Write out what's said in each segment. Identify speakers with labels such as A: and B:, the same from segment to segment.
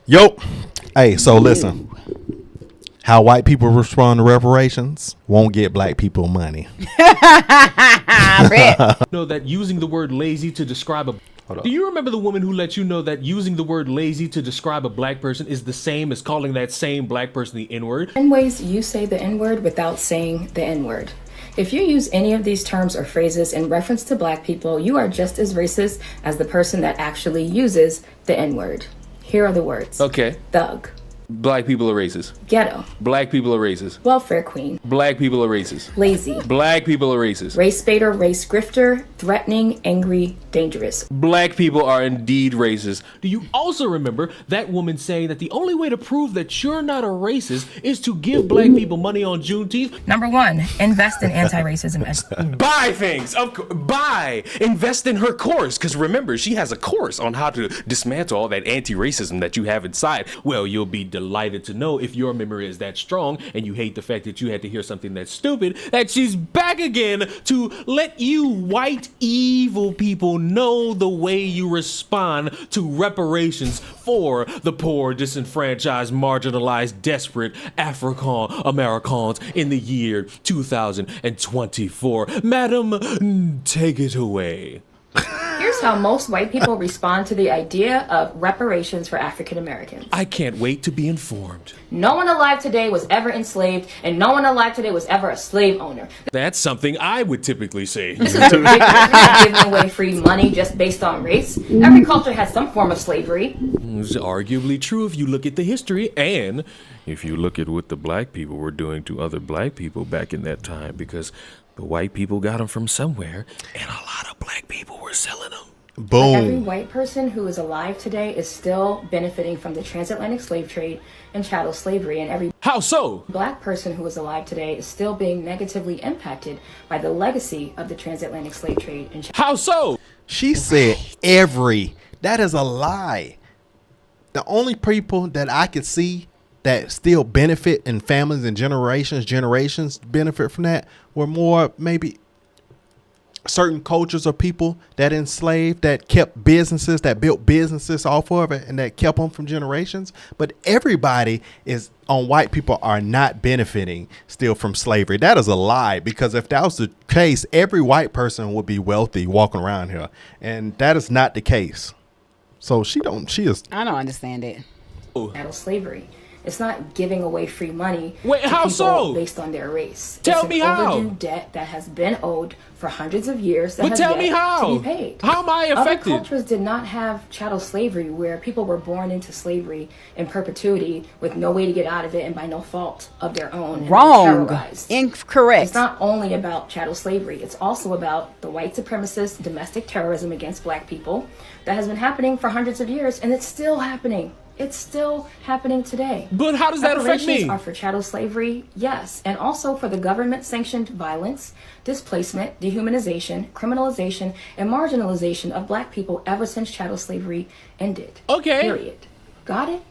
A: Yo, hey, so listen. How white people respond to reparations won't get black people money.
B: Know that using the word lazy to describe a... Do you remember the woman who let you know that using the word lazy to describe a black person is the same as calling that same black person the N-word?
C: 10 ways you say the N-word without saying the N-word. If you use any of these terms or phrases in reference to black people, you are just as racist as the person that actually uses the N-word. Here are the words.
B: Okay.
C: Thug.
B: Black people are racist.
C: Ghetto.
B: Black people are racist.
C: Welfare queen.
B: Black people are racist.
C: Lazy.
B: Black people are racist.
C: Race baiter, race grifter, threatening, angry, dangerous.
B: Black people are indeed racist. Do you also remember that woman saying that the only way to prove that you're not a racist is to give black people money on Juneteenth?
C: Number 1, invest in anti-racism.
B: Buy things. Buy. Invest in her course. Because remember, she has a course on how to dismantle all that anti-racism that you have inside. Well, you'll be delighted to know, if your memory is that strong and you hate the fact that you had to hear something that's stupid, that she's back again to let you white evil people know the way you respond to reparations for the poor, disenfranchised, marginalized, desperate African Americans in the year 2024. Madam, take it away.
C: Here's how most white people respond to the idea of reparations for African Americans.
B: I can't wait to be informed.
C: No one alive today was ever enslaved, and no one alive today was ever a slave owner.
B: That's something I would typically say.
C: This is ridiculous. We're not giving away free money just based on race. Every culture has some form of slavery.
B: It's arguably true if you look at the history, and if you look at what the black people were doing to other black people back in that time, because the white people got them from somewhere, and a lot of black people were selling them.
A: Boom.
C: Every white person who is alive today is still benefiting from the transatlantic slave trade and chattel slavery, and every
B: How so?
C: black person who is alive today is still being negatively impacted by the legacy of the transatlantic slave trade and
B: How so?
A: She said every. That is a lie. The only people that I could see that still benefit in families and generations benefit from that were more maybe certain cultures of people that enslaved, that kept businesses, that built businesses off of it, and that kept them from generations. But everybody is on white people are not benefiting still from slavery. That is a lie, because if that was the case, every white person would be wealthy walking around here, and that is not the case. So she is.
D: I don't understand it.
C: chattel slavery. It's not giving away free money
B: Wait,
C: to
B: how
C: people
B: so?
C: based on their race.
B: Tell me
C: it's an
B: how.
C: overdue debt that has been owed for hundreds of years that
B: But
C: has
B: tell
C: yet
B: me how.
C: to be paid.
B: How am I affected?
C: Other cultures did not have chattel slavery, where people were born into slavery in perpetuity with no way to get out of it and by no fault of their own. And
D: Wrong.
C: terrorized.
D: Incorrect.
C: It's not only about chattel slavery. It's also about the white supremacist domestic terrorism against black people that has been happening for hundreds of years, and it's still happening. It's still happening today.
B: But how does that affect me?
C: Reparations are for chattel slavery, yes, and also for the government-sanctioned violence, displacement, dehumanization, criminalization, and marginalization of black people ever since chattel slavery ended.
B: Okay.
C: Period. Got it?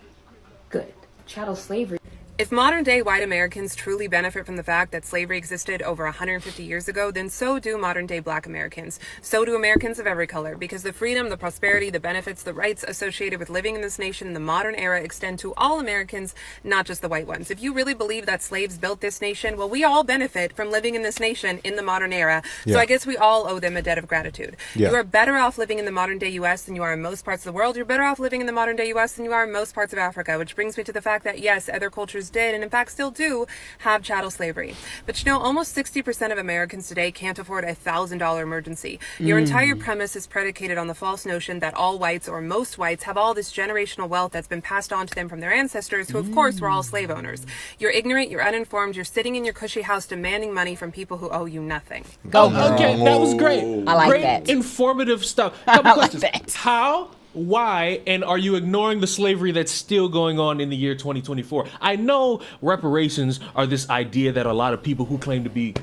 C: Good. Chattel slavery.
E: If modern-day white Americans truly benefit from the fact that slavery existed over 150 years ago, then so do modern-day black Americans. So do Americans of every color, because the freedom, the prosperity, the benefits, the rights associated with living in this nation in the modern era extend to all Americans, not just the white ones. If you really believe that slaves built this nation, well, we all benefit from living in this nation in the modern era.
A: Yeah.
E: So I guess we all owe them a debt of gratitude.
A: Yeah.
E: You are better off living in the modern-day U.S. than you are in most parts of the world. You're better off living in the modern-day U.S. than you are in most parts of Africa, which brings me to the fact that, yes, other cultures did, and in fact still do, have chattel slavery. But you know, almost 60% of Americans today can't afford a $1,000 emergency. Your entire premise is predicated on the false notion that all whites, or most whites, have all this generational wealth that's been passed on to them from their ancestors, who of course were all slave owners. You're ignorant, you're uninformed, you're sitting in your cushy house demanding money from people who owe you nothing.
D: Go, girl.
B: Okay, that was great.
D: I like
B: great,
D: that.
B: informative stuff. Couple
D: I like
B: questions.
D: that.
B: How? Why? And are you ignoring the slavery that's still going on in the year 2024? I know reparations are this idea that a lot of people who claim to be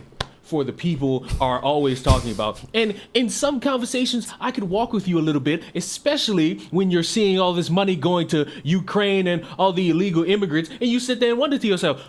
B: for the people are always talking about. And in some conversations, I could walk with you a little bit, especially when you're seeing all this money going to Ukraine and all the illegal immigrants, and you sit there and wonder to yourself,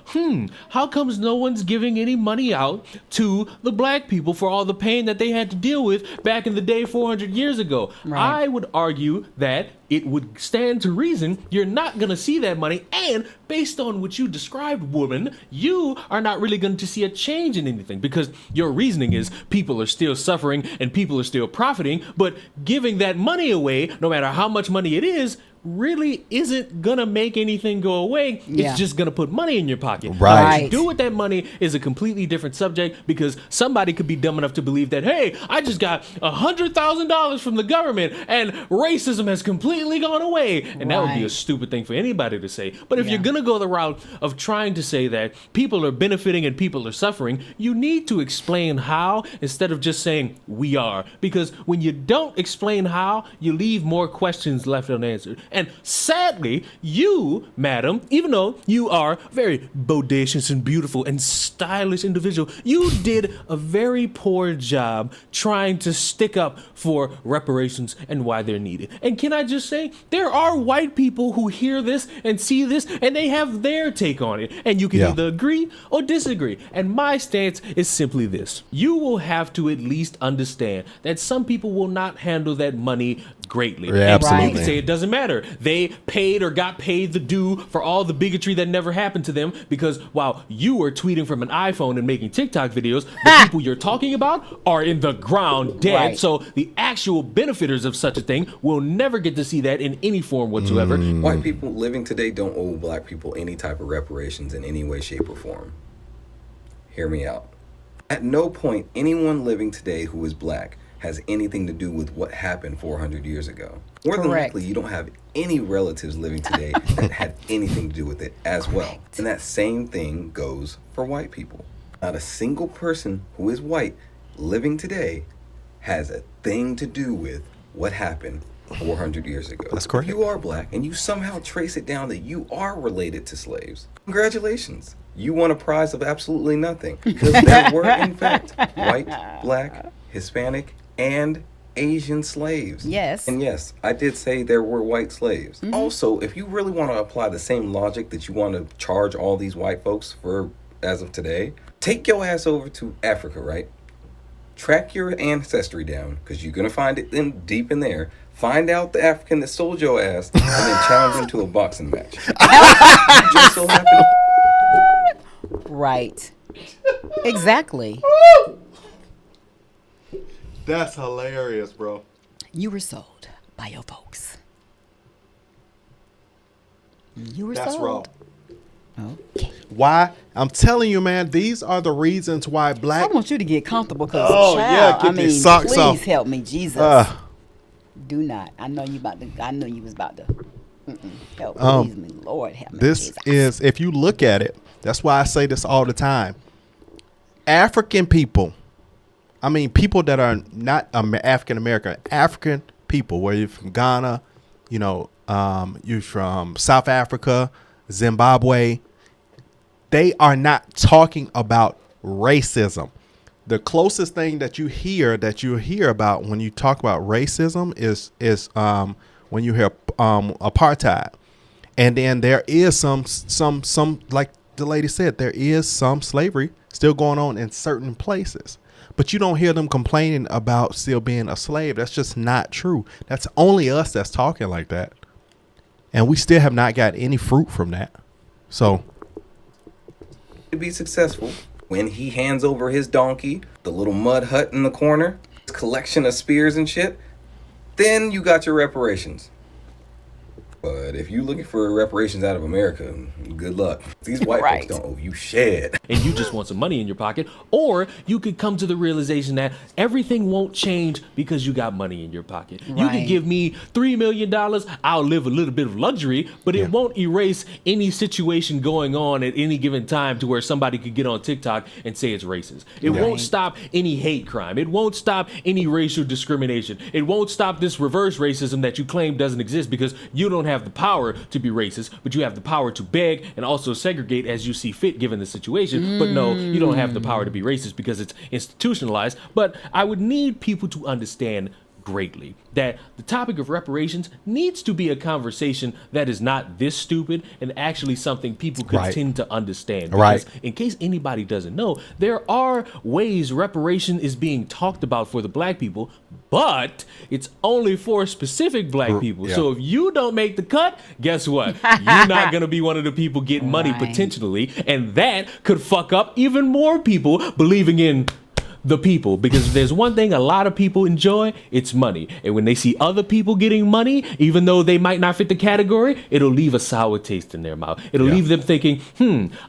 B: how comes no one's giving any money out to the black people for all the pain that they had to deal with back in the day 400 years ago?
D: Right.
B: I would argue that it would stand to reason you're not going to see that money. And based on what you described, woman, you are not really going to see a change in anything, because your reasoning is people are still suffering and people are still profiting. But giving that money away, no matter how much money it is, really isn't gonna make anything go away. It's just gonna put money in your pocket.
A: Right.
B: What you do with that money is a completely different subject, because somebody could be dumb enough to believe that, hey, I just got $100,000 from the government and racism has completely gone away. And that would be a stupid thing for anybody to say. But if you're gonna go the route of trying to say that people are benefiting and people are suffering, you need to explain how, instead of just saying we are. Because when you don't explain how, you leave more questions left unanswered. And sadly, you, madam, even though you are a very bodacious and beautiful and stylish individual, you did a very poor job trying to stick up for reparations and why they're needed. And can I just say, there are white people who hear this and see this, and they have their take on it. And you can either agree or disagree. And my stance is simply this. You will have to at least understand that some people will not handle that money greatly.
A: Yeah, absolutely.
B: You can say it doesn't matter. They paid or got paid the due for all the bigotry that never happened to them, because while you were tweeting from an iPhone and making TikTok videos, the people you're talking about are in the ground dead. So the actual benefiters of such a thing will never get to see that in any form whatsoever.
D: White people living today don't owe black people any type of reparations in any way, shape, or form. Hear me out. At no point anyone living today who is black has anything to do with what happened 400 years ago. More than likely, you don't have any relatives living today that had anything to do with it as well. And that same thing goes for white people. Not a single person who is white living today has a thing to do with what happened 400 years ago.
A: That's correct.
D: If you are black and you somehow trace it down that you are related to slaves, congratulations. You won a prize of absolutely nothing, because there were, in fact, white, black, Hispanic, and Asian slaves.
F: Yes.
D: And yes, I did say there were white slaves. Also, if you really want to apply the same logic that you want to charge all these white folks for as of today, take your ass over to Africa, right? Track your ancestry down, because you're going to find it deep in there. Find out the African that sold your ass, and then challenge him to a boxing match. You just so happen.
F: Right. Exactly.
A: That's hilarious, bro.
F: You were sold by your folks. You were
A: That's
F: sold.
A: wrong.
F: Okay.
A: Why? I'm telling you, man, these are the reasons why
F: I
A: black...
F: want you to get comfortable, because
A: get these socks
F: please
A: off.
F: help me, Jesus. Do not. I know you was about to. Help please me, Lord help me.
A: This
F: Jesus.
A: is, if you look at it, that's why I say this all the time. African people, I mean, people that are not African American, African people, where you're from Ghana, you're from South Africa, Zimbabwe, they are not talking about racism. The closest thing that you hear about when you talk about racism is when you hear apartheid, and then there is some like the lady said, there is some slavery still going on in certain places, but you don't hear them complaining about still being a slave. That's just not true. That's only us that's talking like that, and we still have not got any fruit from that. So
D: To be successful, when he hands over his donkey, the little mud hut in the corner, his collection of spears and shit, then you got your reparations. But if you're looking for reparations out of America, good luck. These white folks don't owe you shit.
B: And you just want some money in your pocket. Or you could come to the realization that everything won't change because you got money in your pocket. You could give me $3 million, I'll live a little bit of luxury, but it won't erase any situation going on at any given time to where somebody could get on TikTok and say it's racist. It won't stop any hate crime. It won't stop any racial discrimination. It won't stop this reverse racism that you claim doesn't exist, because you don't have the power to be racist, but you have the power to beg and also segregate as you see fit given the situation. But no, you don't have the power to be racist because it's institutionalized. But I would need people to understand greatly that the topic of reparations needs to be a conversation that is not this stupid and actually something people could
A: Right.
B: tend to understand.
A: Right.
B: Because in case anybody doesn't know, there are ways reparation is being talked about for the black people, but it's only for specific black people.
A: Yeah.
B: So if you don't make the cut, guess what? You're not going to be one of the people getting money
F: Right.
B: potentially, and that could fuck up even more people believing in the people, because if there's one thing a lot of people enjoy, it's money. And when they see other people getting money, even though they might not fit the category, it'll leave a sour taste in their mouth. It'll leave them thinking,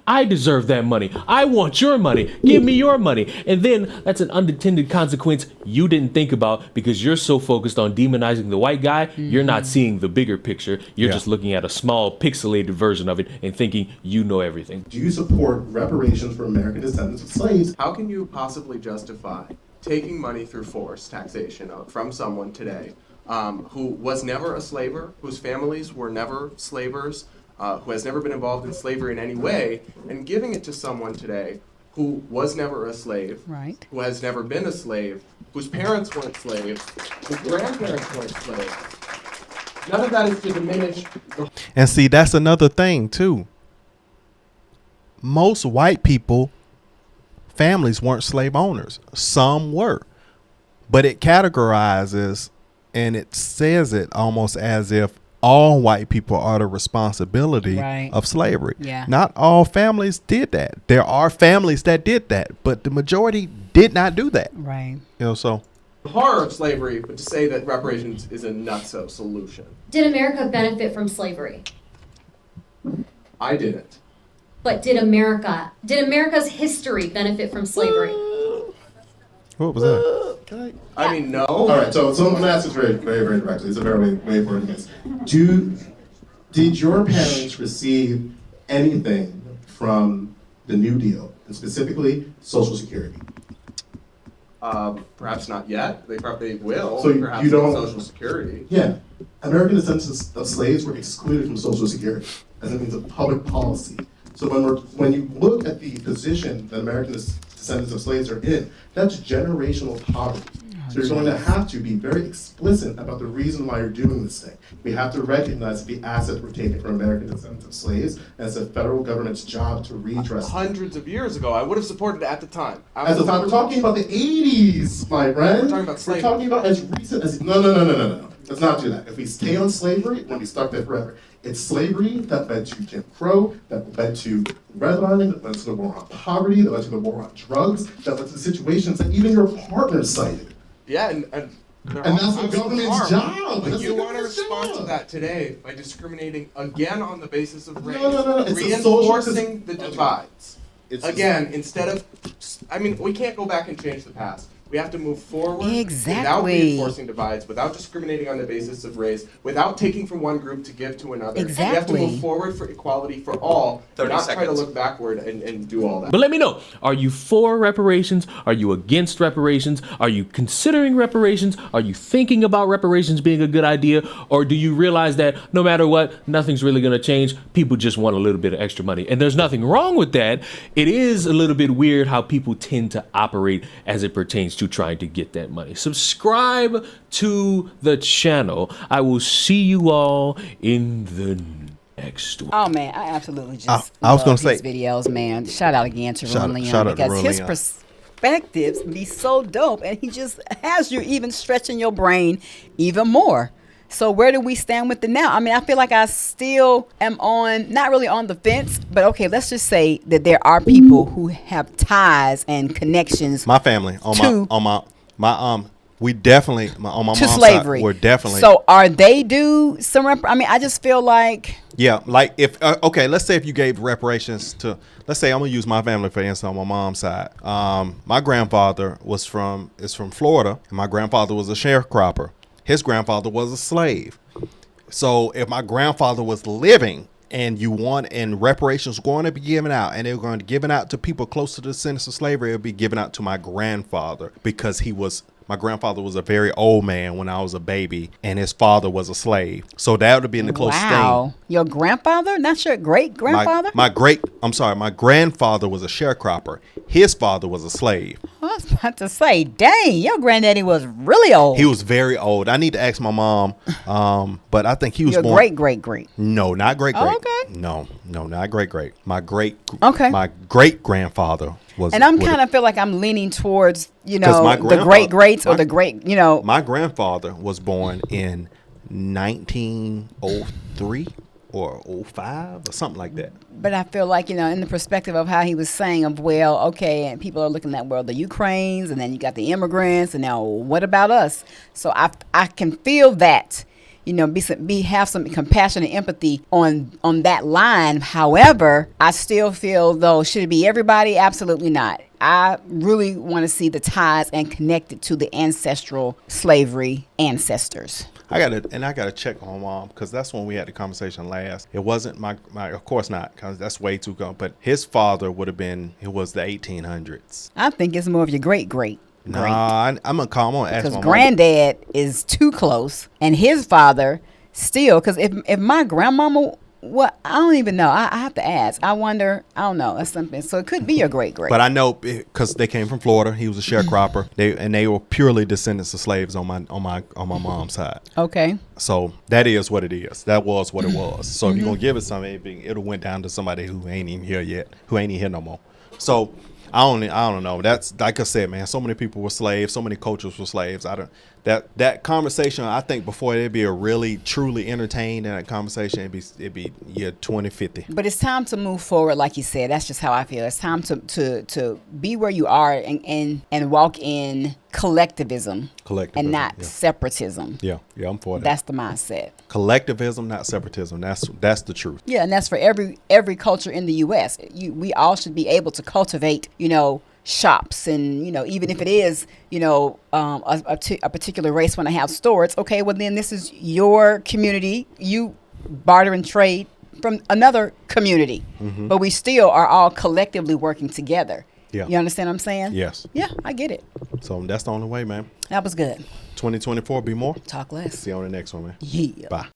B: I deserve that money. I want your money. Give me your money. And then that's an unintended consequence you didn't think about because you're so focused on demonizing the white guy, you're not seeing the bigger picture. You're just looking at a small pixelated version of it and thinking you know everything.
G: Do you support reparations for American descendants of slaves?
H: How can you possibly justify taking money through force taxation from someone today who was never a slaver, whose families were never slavers, who has never been involved in slavery in any way, and giving it to someone today who was never a slave,
F: Right.
H: who has never been a slave, whose parents weren't slaves, whose grandparents weren't slaves? None of that is to diminish the
A: And see, that's another thing too. Most white people families weren't slave owners. Some were. But it categorizes and it says it almost as if all white people are the responsibility
F: Right.
A: of slavery.
F: Yeah.
A: Not all families did that. There are families that did that, but the majority did not do that.
F: Right.
A: You know, so
H: horror of slavery, but to say that reparations is a nutso solution.
I: Did America benefit from slavery?
H: I didn't.
I: But did America's history benefit from slavery?
A: what was that?
H: I mean, no.
G: All right, so I'm going to ask this very, very, very directly. It's a very way important miss. Did your parents receive anything from the New Deal, and specifically Social Security?
H: Perhaps not yet. They probably will.
G: So
H: perhaps
G: you don't-
H: Social Security.
G: Yeah. American descendants of slaves were excluded from Social Security as a means of public policy. So when you look at the position that American descendants of slaves are in, that's generational poverty. So you're going to have to be very explicit about the reason why you're doing this thing. We have to recognize that the assets were taken from American descendants of slaves, and it's the federal government's job to redress them.
H: Hundreds of years ago, I would have supported it at the time.
G: At the time, we're talking about the 80s, my friend.
H: We're talking about slavery.
G: We're talking about as recent as... No. Let's not do that. If we stay on slavery, we'll be stuck there forever. It's slavery that led to Jim Crow, that led to redlining, that led to the war on poverty, that led to the war on drugs, that led to situations that even your partners cited.
H: Yeah, and
G: that's the government's job.
H: But
G: That's
H: you
G: the
H: want to
G: government's
H: respond to
G: job.
H: that today by discriminating again on the basis of race.
G: No. It's a social-
H: Reinforcing the divides. Again, instead of... I mean, we can't go back and change the past. We have to move forward without
F: Exactly.
H: reinforcing divides, without discriminating on the basis of race, without taking from one group to give to another. We have to
F: Exactly.
H: move forward for equality for all,
D: 30
H: not try to
D: seconds.
H: look backward and do all that.
B: But let me know, are you for reparations? Are you against reparations? Are you considering reparations? Are you thinking about reparations being a good idea? Or do you realize that no matter what, nothing's really going to change? People just want a little bit of extra money. And there's nothing wrong with that. It is a little bit weird how people tend to operate as it pertains to trying to get that money. Subscribe to the channel. I will see you all in the next one.
F: Oh man, I absolutely just
A: I was
F: love
A: gonna say-
F: his videos, man. Shout out again to
A: Shout-
F: Ron Leon
A: shout out to
F: because
A: Ron
F: his
A: Leon.
F: perspectives be so dope, and he just has you even stretching your brain even more. So where do we stand with it now? I mean, I feel like I still am not really on the fence, but okay, let's just say that there are people who have ties and connections
A: My family we definitely on my
F: to
A: mom's
F: slavery.
A: side, we're definitely
F: So are they due some? I mean, I just feel like
A: like if okay, let's say if you gave reparations to, let's say I'm gonna use my family for instance on my mom's side. My grandfather is from Florida, and my grandfather was a sharecropper. His grandfather was a slave. So if my grandfather was living and reparations were going to be given out, and they were going to be given out to people close to the sentence of slavery, it would be given out to my grandfather because My grandfather was a very old man when I was a baby, and his father was a slave. So that would have been the closest thing.
F: Your grandfather? Not your great grandfather?
A: My grandfather was a sharecropper. His father was a slave.
F: I was about to say, dang, your granddaddy was really old.
A: He was very old. I need to ask my mom, but I think he was
F: your
A: born.
F: great.
A: No, not great.
F: Oh, okay.
A: No, not great. My great grandfather was.
F: And I'm kind of feel like I'm leaning towards,
A: my
F: the greats or the great,
A: My grandfather was born in 1903 or 05 or something like that.
F: But I feel like, in the perspective of how he was saying of, well, okay, and people are looking at, well, the Ukrainians, and then you got the immigrants, and now what about us? So I can feel that, have some compassion and empathy on that line. However, I still feel, though, should it be everybody? Absolutely not. I really want to see the ties and connect it to the ancestral slavery ancestors.
A: I gotta check on my mom, because that's when we had the conversation last. It wasn't my of course not, because that's way too gone. But his father would have been. It was the 1800s.
F: I think it's more of your great.
A: Nah, I'm gonna ask my mom.
F: Because granddad is too close, and his father still. Because if my grandmama. Well, I don't even know. I have to ask. I wonder. I don't know. That's something. So it could be your great.
A: But I know because they came from Florida. He was a sharecropper. They were purely descendants of slaves on my mom's side.
F: Okay.
A: So that is what it is. That was what it was. So if you're gonna give it something, it'll went down to somebody who ain't even here yet, who ain't even here no more. So I don't know. That's like I said, man. So many people were slaves. So many cultures were slaves. That conversation. I think before it'd be a really truly entertained in that conversation, it'd be year 2050.
F: But it's time to move forward, like you said. That's just how I feel. It's time to be where you are and walk in collectivism and not separatism.
A: Yeah, I'm for that.
F: That's the mindset.
A: Collectivism, not separatism. That's the truth.
F: Yeah, and that's for every culture in the U.S. We all should be able to cultivate, shops, and even if it is a particular race want to have stores. Okay, well then this is your community. You barter and trade from another community, but we still are all collectively working together.
A: Yeah.
F: You understand what I'm saying?
A: Yes.
F: Yeah, I get it.
A: So that's the only way, man.
F: That was good.
A: 2024 be more.
F: Talk less.
A: See you on the next one, man.
F: Yeah.
A: Bye.